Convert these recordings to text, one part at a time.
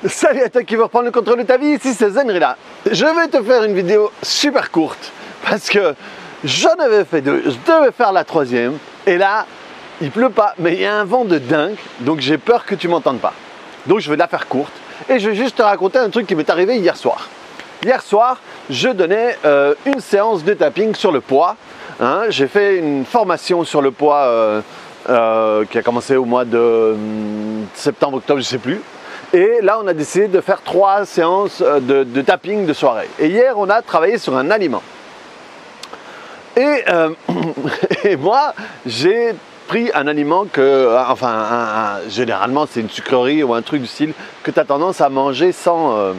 Salut à toi qui veut reprendre le contrôle de ta vie, ici c'est Zenrila. Je vais te faire une vidéo super courte parce que j'en avais fait deux, je devais faire la troisième et là il pleut pas mais il y a un vent de dingue donc j'ai peur que tu m'entendes pas. Donc je vais la faire courte et je vais juste te raconter un truc qui m'est arrivé hier soir. Hier soir, je donnais une séance de tapping sur le poids. J'ai fait une formation sur le poids qui a commencé au mois de septembre, octobre, je sais plus. Et là, on a décidé de faire 3 séances de tapping de soirée. Et hier, on a travaillé sur un aliment. Et, et moi, j'ai pris un aliment que, généralement, c'est une sucrerie ou un truc du style que tu as tendance à manger sans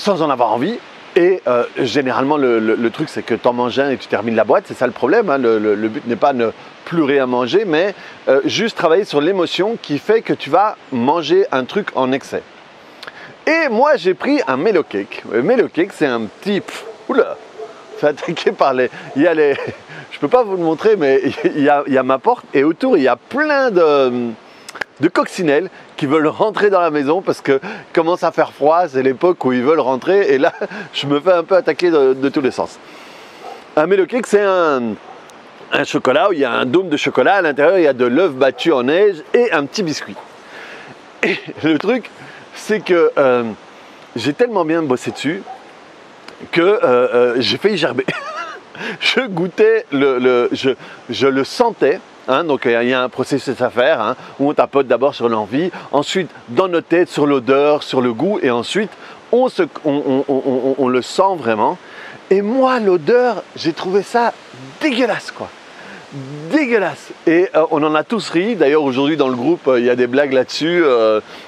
en avoir envie. Et généralement, le truc, c'est que tu en manges un et tu termines la boîte. C'est ça le problème. Le but n'est pas de ne plus rien manger, mais juste travailler sur l'émotion qui fait que tu vas manger un truc en excès. Et moi, j'ai pris un Melo Cake. Le Melo Cake, c'est un petit... Oula, fait attaquer par les... Il y a les... Je peux pas vous le montrer, mais il y a ma porte et autour, il y a plein de coccinelles qui veulent rentrer dans la maison parce que commence à faire froid, c'est l'époque où ils veulent rentrer et là je me fais un peu attaquer de tous les sens. Un Melo Cake, c'est un chocolat où il y a un dôme de chocolat, à l'intérieur il y a de l'œuf battu en neige et un petit biscuit. Et le truc c'est que j'ai tellement bien bossé dessus que j'ai failli gerber. Je goûtais, je le sentais. Donc il y a un processus à faire où on tapote d'abord sur l'envie, ensuite dans notre tête sur l'odeur, sur le goût et ensuite on le sent vraiment. Et moi l'odeur, j'ai trouvé ça dégueulasse quoi. Dégueulasse. Et on en a tous ri. D'ailleurs aujourd'hui dans le groupe il y a des blagues là-dessus.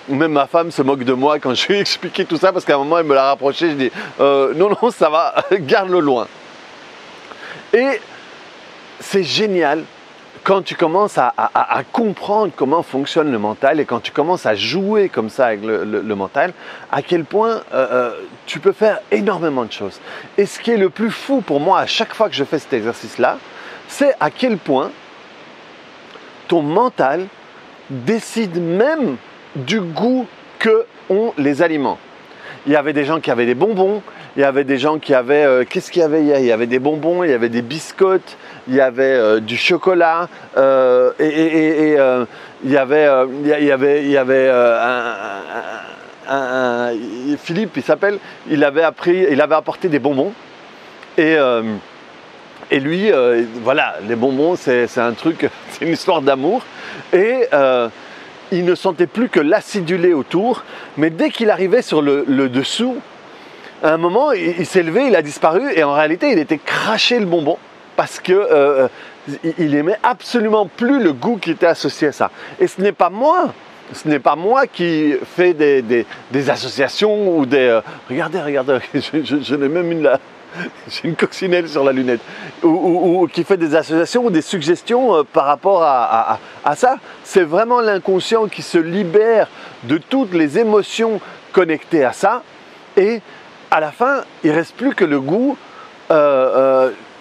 Même ma femme se moque de moi quand je lui ai expliqué tout ça parce qu'à un moment elle me l'a rapproché. Je dis non ça va, garde-le loin. Et c'est génial. Quand tu commences à comprendre comment fonctionne le mental et quand tu commences à jouer comme ça avec le mental, à quel point tu peux faire énormément de choses. Et ce qui est le plus fou pour moi à chaque fois que je fais cet exercice-là, c'est à quel point ton mental décide même du goût que ont les aliments. Il y avait des gens qui avaient des bonbons, il y avait des gens qui avaient... qu'est-ce qu'il y avait hier ? Il y avait des bonbons, il y avait des biscottes, il y avait du chocolat, il y avait Philippe, il s'appelle, il avait apporté des bonbons. Et lui, voilà, les bonbons, c'est un truc, c'est une histoire d'amour. Et... il ne sentait plus que l'acidulé autour, mais dès qu'il arrivait sur le dessous, à un moment, il s'est levé, il a disparu, et en réalité, il était craché le bonbon, parce que il aimait absolument plus le goût qui était associé à ça. Et ce n'est pas moi qui fais des associations ou des... regardez, je n'ai même une là. J'ai une coccinelle sur la lunette ou qui fait des associations ou des suggestions par rapport à ça. C'est vraiment l'inconscient qui se libère de toutes les émotions connectées à ça et à la fin, il ne reste plus que le goût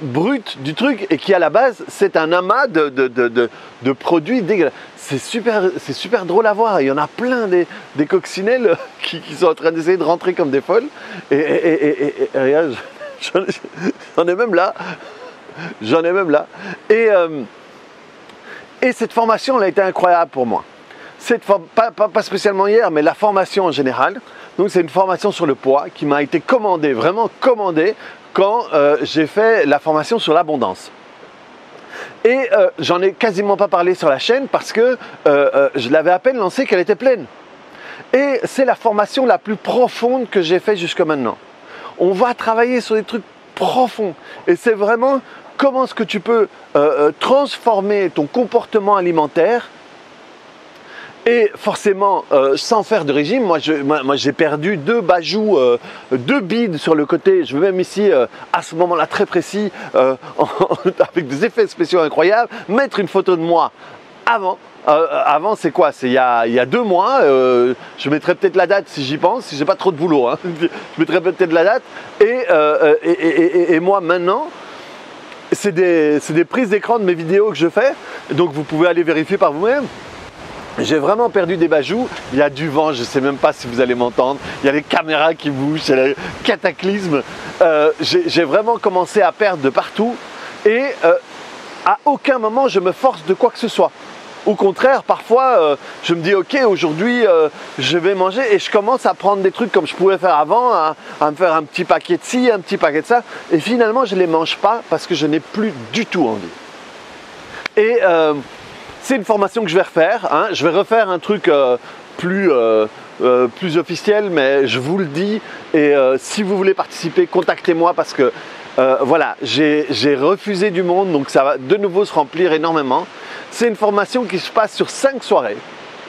brut du truc et qui à la base, c'est un amas de produits dégueulasses. C'est super drôle à voir. Il y en a plein des coccinelles qui sont en train d'essayer de rentrer comme des folles et regarde, j'en ai même là. Et cette formation elle a été incroyable pour moi. Pas spécialement hier, mais la formation en général. Donc c'est une formation sur le poids qui m'a été commandée, vraiment commandée, quand j'ai fait la formation sur l'abondance. Et j'en ai quasiment pas parlé sur la chaîne parce que je l'avais à peine lancée qu'elle était pleine. Et c'est la formation la plus profonde que j'ai faite jusqu'à maintenant. On va travailler sur des trucs profonds et c'est vraiment comment est-ce que tu peux transformer ton comportement alimentaire et forcément sans faire de régime. Moi j'ai perdu 2 bajoux, 2 bides sur le côté, je veux même ici à ce moment-là très précis avec des effets spéciaux incroyables, mettre une photo de moi avant. Avant c'est quoi? C'est il y a 2 mois, je mettrai peut-être la date si j'y pense, si j'ai pas trop de boulot, je mettrai peut-être la date et moi maintenant c'est des prises d'écran de mes vidéos que je fais, donc vous pouvez aller vérifier par vous-même. J'ai vraiment perdu des bajoux. Il y a du vent, je ne sais même pas si vous allez m'entendre. Il y a les caméras qui bougent, c'est le cataclysme. J'ai vraiment commencé à perdre de partout et à aucun moment je me force de quoi que ce soit. Au contraire, parfois, je me dis ok, aujourd'hui je vais manger et je commence à prendre des trucs comme je pouvais faire avant, à me faire un petit paquet de ci, un petit paquet de ça. Et finalement, je ne les mange pas parce que je n'ai plus du tout envie. Et c'est une formation que je vais refaire. Hein. Je vais refaire un truc plus officiel, mais je vous le dis. Et si vous voulez participer, contactez-moi parce que voilà, j'ai refusé du monde, donc ça va de nouveau se remplir énormément. C'est une formation qui se passe sur 5 soirées.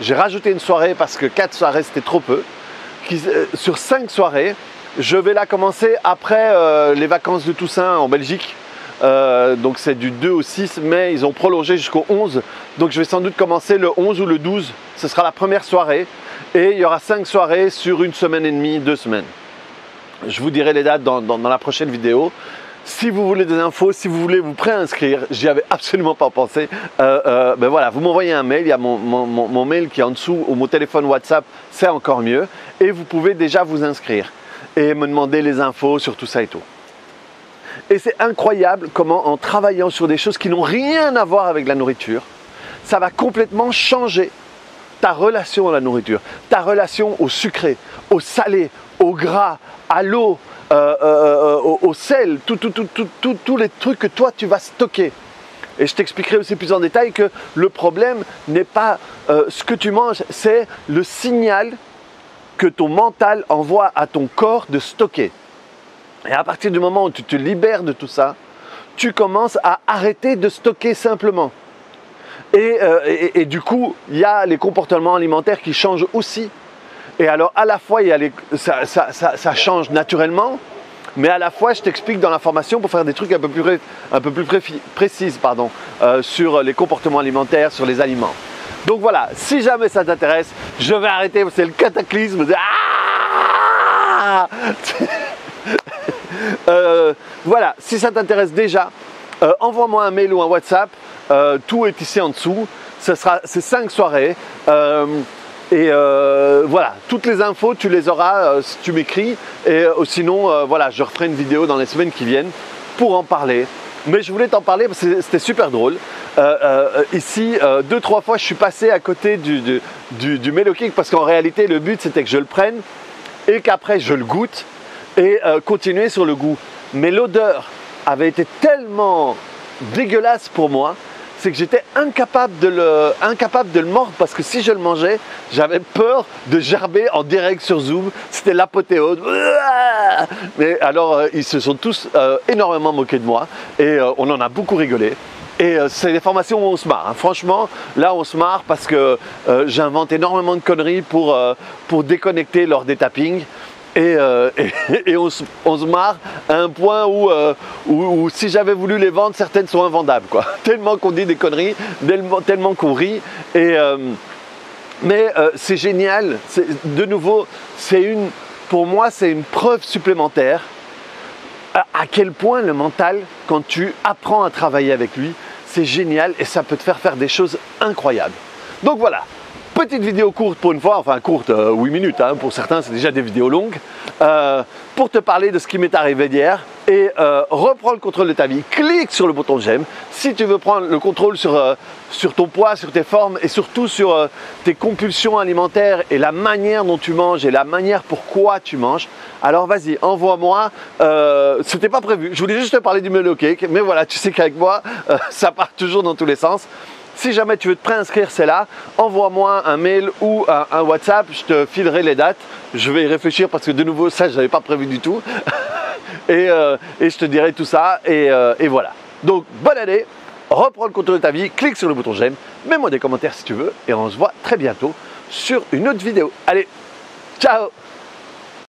J'ai rajouté une soirée parce que 4 soirées c'était trop peu. Sur 5 soirées, je vais la commencer après les vacances de Toussaint en Belgique. Donc c'est du 2 au 6, mais ils ont prolongé jusqu'au 11. Donc je vais sans doute commencer le 11 ou le 12. Ce sera la première soirée. Et il y aura 5 soirées sur 1 semaine et demie, 2 semaines. Je vous dirai les dates dans la prochaine vidéo. Si vous voulez des infos, si vous voulez vous préinscrire, j'y avais absolument pas pensé. Ben voilà, vous m'envoyez un mail, il y a mon mail qui est en dessous, ou mon téléphone WhatsApp, c'est encore mieux. Et vous pouvez déjà vous inscrire et me demander les infos sur tout ça et tout. Et c'est incroyable comment en travaillant sur des choses qui n'ont rien à voir avec la nourriture, ça va complètement changer ta relation à la nourriture, ta relation au sucré, au salé, au gras, à l'eau, au sel, tous les trucs que toi tu vas stocker. Et je t'expliquerai aussi plus en détail que le problème n'est pas ce que tu manges, c'est le signal que ton mental envoie à ton corps de stocker. Et à partir du moment où tu te libères de tout ça, tu commences à arrêter de stocker simplement. Et du coup, il y a les comportements alimentaires qui changent aussi. Et alors, à la fois, ça change naturellement, mais à la fois, je t'explique dans la formation pour faire des trucs un peu plus précis sur les comportements alimentaires, sur les aliments. Donc voilà, si jamais ça t'intéresse, je vais arrêter, c'est le cataclysme. Voilà, si ça t'intéresse déjà, envoie-moi un mail ou un WhatsApp, tout est ici en dessous, c'est 5 soirées, voilà, toutes les infos tu les auras si tu m'écris, et sinon voilà, je referai une vidéo dans les semaines qui viennent pour en parler. Mais je voulais t'en parler parce que c'était super drôle. Ici, 2-3 fois je suis passé à côté du Mellow Kick parce qu'en réalité le but c'était que je le prenne et qu'après je le goûte et continuer sur le goût. Mais l'odeur avait été tellement dégueulasse pour moi, c'est que j'étais incapable de le mordre parce que si je le mangeais, j'avais peur de gerber en direct sur Zoom. C'était l'apothéose. Mais alors, ils se sont tous énormément moqués de moi et on en a beaucoup rigolé. Et c'est des formations où on se marre. Hein. Franchement, là, on se marre parce que j'invente énormément de conneries pour déconnecter lors des tappings. Et on se marre à un point où si j'avais voulu les vendre, certaines sont invendables, quoi. Tellement qu'on dit des conneries, tellement qu'on rit. Mais c'est génial. De nouveau, pour moi, c'est une preuve supplémentaire à quel point le mental, quand tu apprends à travailler avec lui, c'est génial et ça peut te faire des choses incroyables. Donc voilà. Petite vidéo courte pour une fois, enfin courte, 8 minutes, hein, pour certains c'est déjà des vidéos longues, pour te parler de ce qui m'est arrivé hier et reprends le contrôle de ta vie, clique sur le bouton j'aime si tu veux prendre le contrôle sur ton poids, sur tes formes et surtout sur tes compulsions alimentaires et la manière dont tu manges et la manière pourquoi tu manges. Alors vas-y, envoie-moi, c'était pas prévu, je voulais juste te parler du Mellow Cake, mais voilà, tu sais qu'avec moi, ça part toujours dans tous les sens. Si jamais tu veux te préinscrire, c'est là. Envoie-moi un mail ou un WhatsApp, je te filerai les dates. Je vais y réfléchir parce que de nouveau, ça, je n'avais pas prévu du tout. et je te dirai tout ça. Et voilà. Donc, bonne année. Reprends le contrôle de ta vie. Clique sur le bouton j'aime. Mets-moi des commentaires si tu veux. Et on se voit très bientôt sur une autre vidéo. Allez, ciao!